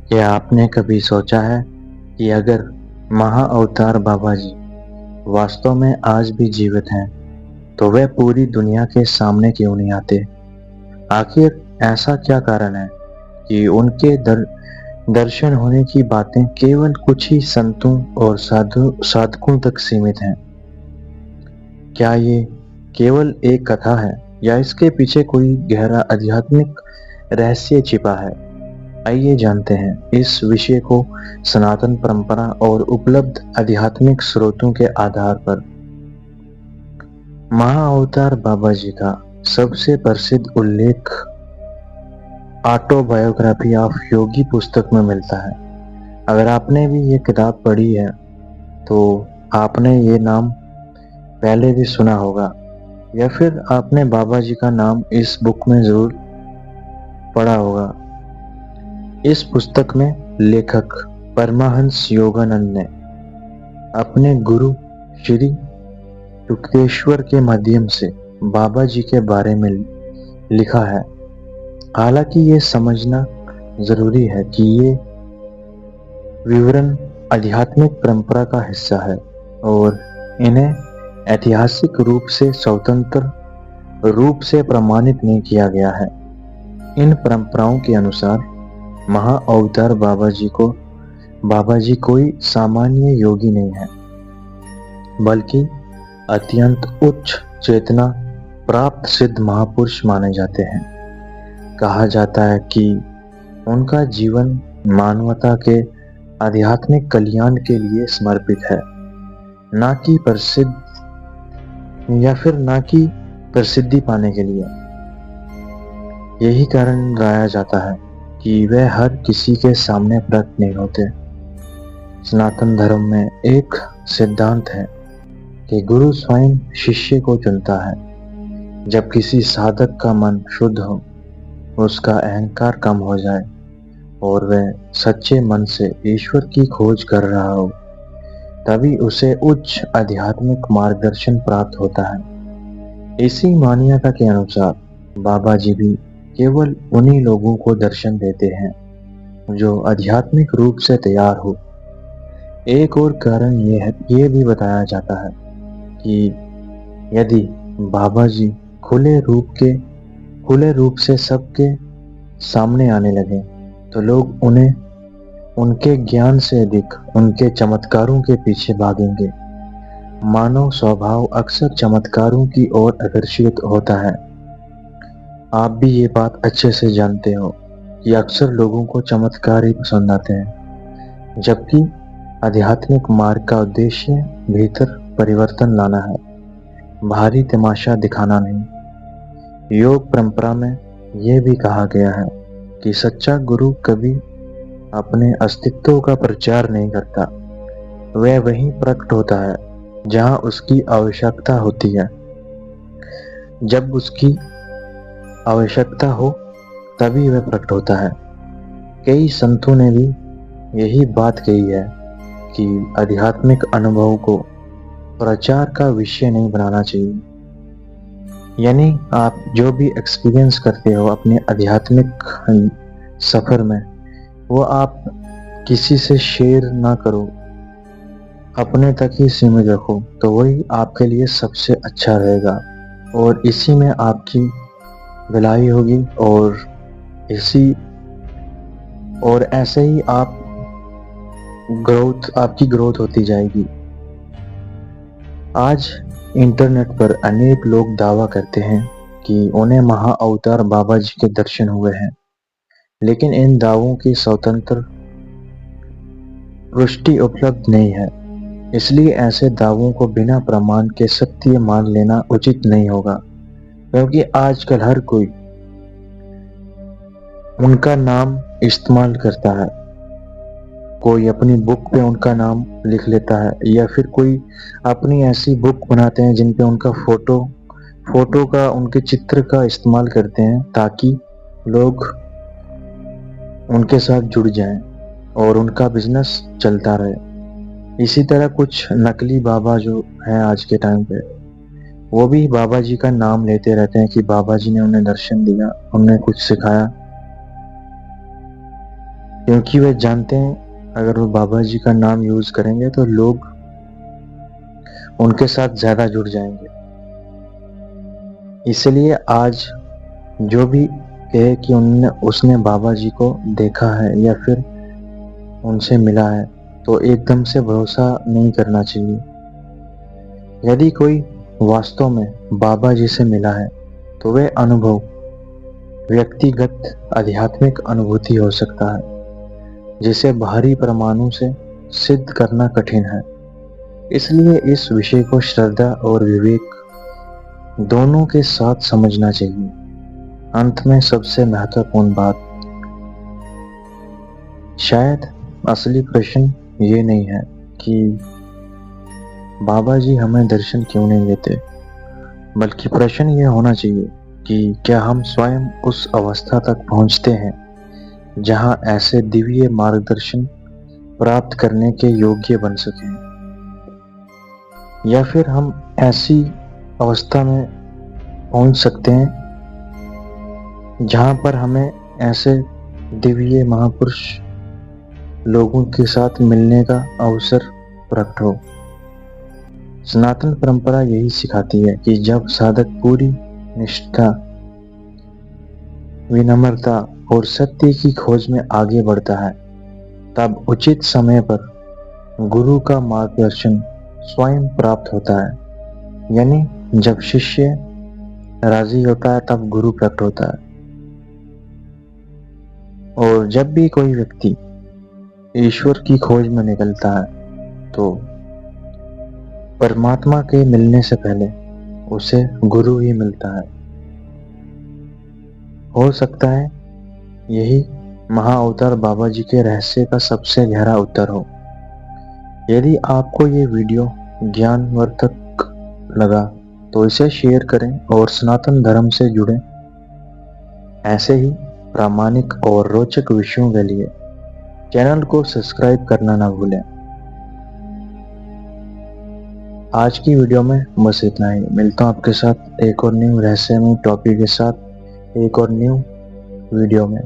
क्या आपने कभी सोचा है कि अगर महा अवतार बाबा जी वास्तव में आज भी जीवित हैं, तो वे पूरी दुनिया के सामने क्यों नहीं आते? आखिर ऐसा क्या कारण है कि उनके दर्शन होने की बातें केवल कुछ ही संतों और साधकों तक सीमित हैं? क्या ये केवल एक कथा है या इसके पीछे कोई गहरा आध्यात्मिक रहस्य छिपा है? आइए जानते हैं इस विषय को सनातन परंपरा और उपलब्ध आध्यात्मिक स्रोतों के आधार पर। महाअवतार बाबा जी का सबसे प्रसिद्ध उल्लेख ऑटोबायोग्राफी ऑफ योगी पुस्तक में मिलता है। अगर आपने भी ये किताब पढ़ी है तो आपने ये नाम पहले भी सुना होगा, या फिर आपने बाबा जी का नाम इस बुक में जरूर पढ़ा होगा। इस पुस्तक में लेखक परमहंस योगानंद ने अपने गुरु श्री युक्तेश्वर के माध्यम से बाबा जी के बारे में लिखा है। हालांकि ये समझना जरूरी है कि ये विवरण आध्यात्मिक परंपरा का हिस्सा है और इन्हें ऐतिहासिक रूप से स्वतंत्र रूप से प्रमाणित नहीं किया गया है। इन परंपराओं के अनुसार महा अवतार बाबा जी कोई सामान्य योगी नहीं है, बल्कि अत्यंत उच्च चेतना प्राप्त सिद्ध महापुरुष माने जाते हैं। कहा जाता है कि उनका जीवन मानवता के आध्यात्मिक कल्याण के लिए समर्पित है, ना कि प्रसिद्धि पाने के लिए। यही कारण रहा जाता है कि वे हर किसी के सामने प्रकट नहीं होते। सनातन धर्म में एक सिद्धांत है कि गुरु स्वयं शिष्य को चुनता है। जब किसी साधक का मन शुद्ध हो, उसका अहंकार कम हो जाए और वह सच्चे मन से ईश्वर की खोज कर रहा हो, तभी उसे उच्च आध्यात्मिक मार्गदर्शन प्राप्त होता है। इसी मान्यता के अनुसार बाबा जी भी केवल उन्हीं लोगों को दर्शन देते हैं जो आध्यात्मिक रूप से तैयार हो। एक और कारण ये भी बताया जाता है कि यदि बाबा जी खुले रूप से सबके सामने आने लगे, तो लोग उन्हें उनके ज्ञान से अधिक उनके चमत्कारों के पीछे भागेंगे। मानव स्वभाव अक्सर चमत्कारों की ओर आकर्षित होता है। आप भी ये बात अच्छे से जानते हो कि अक्सर लोगों को चमत्कार ही पसंद आते हैं, जबकि आध्यात्मिक मार्ग का उद्देश्य भीतर परिवर्तन लाना है, बाहरी तमाशा दिखाना नहीं। योग परंपरा में यह भी कहा गया है कि सच्चा गुरु कभी अपने अस्तित्व का प्रचार नहीं करता। वह वहीं प्रकट होता है जहां उसकी आवश्यकता होती है। जब उसकी आवश्यकता हो तभी वह प्रकट होता है। कई संतों ने भी यही बात कही है कि आध्यात्मिक अनुभव को प्रचार का विषय नहीं बनाना चाहिए। यानी आप जो भी एक्सपीरियंस करते हो अपने आध्यात्मिक सफर में, वो आप किसी से शेयर ना करो, अपने तक ही सीमित रखो, तो वही आपके लिए सबसे अच्छा रहेगा और इसी में आपकी भलाई होगी और ऐसे ही आपकी ग्रोथ होती जाएगी। आज इंटरनेट पर अनेक लोग दावा करते हैं कि उन्हें महा अवतार बाबा जी के दर्शन हुए हैं, लेकिन इन दावों की स्वतंत्र पुष्टि उपलब्ध नहीं है। इसलिए ऐसे दावों को बिना प्रमाण के सत्य मान लेना उचित नहीं होगा, क्योंकि आजकल हर कोई उनका नाम इस्तेमाल करता है। कोई अपनी बुक पे उनका नाम लिख लेता है, या फिर कोई अपनी ऐसी बुक बनाते हैं जिन पे उनका फोटो का, उनके चित्र का इस्तेमाल करते हैं, ताकि लोग उनके साथ जुड़ जाएं और उनका बिजनेस चलता रहे। इसी तरह कुछ नकली बाबा जो हैं आज के टाइम पे, वो भी बाबा जी का नाम लेते रहते हैं कि बाबा जी ने उन्हें दर्शन दिया, उन्हें कुछ सिखाया। क्योंकि वे जानते हैं अगर वो बाबा जी का नाम यूज करेंगे तो लोग उनके साथ ज्यादा जुड़ जाएंगे। इसलिए आज जो भी कहे कि उसने बाबा जी को देखा है या फिर उनसे मिला है, तो एकदम से भरोसा नहीं करना चाहिए। यदि कोई वास्तव में बाबा जी से मिला है तो वह अनुभव व्यक्तिगत आध्यात्मिक अनुभूति हो सकता है, जिसे बाहरी प्रमाणों से सिद्ध करना कठिन है। इसलिए इस विषय को श्रद्धा और विवेक दोनों के साथ समझना चाहिए। अंत में सबसे महत्वपूर्ण बात, शायद असली प्रश्न ये नहीं है कि बाबा जी हमें दर्शन क्यों नहीं देते, बल्कि प्रश्न ये होना चाहिए कि क्या हम स्वयं उस अवस्था तक पहुंचते हैं जहां ऐसे दिव्य मार्गदर्शन प्राप्त करने के योग्य बन सकें, या फिर हम ऐसी अवस्था में पहुंच सकते हैं जहां पर हमें ऐसे दिव्य महापुरुष लोगों के साथ मिलने का अवसर प्राप्त हो। सनातन परंपरा यही सिखाती है कि जब साधक पूरी निष्ठा, विनम्रता और सत्य की खोज में आगे बढ़ता है, तब उचित समय पर गुरु का मार्गदर्शन स्वयं प्राप्त होता है। यानी जब शिष्य राजी होता है तब गुरु प्रकट होता है। और जब भी कोई व्यक्ति ईश्वर की खोज में निकलता है तो परमात्मा के मिलने से पहले उसे गुरु ही मिलता है। हो सकता है यही महाअवतार बाबा जी के रहस्य का सबसे गहरा उत्तर हो। यदि आपको ये वीडियो ज्ञानवर्धक लगा तो इसे शेयर करें और सनातन धर्म से जुड़े ऐसे ही प्रामाणिक और रोचक विषयों के लिए चैनल को सब्सक्राइब करना ना भूलें। आज की वीडियो में बस इतना ही। मिलता हूं आपके साथ एक और न्यू रहस्यमय टॉपिक के साथ एक और न्यू वीडियो में।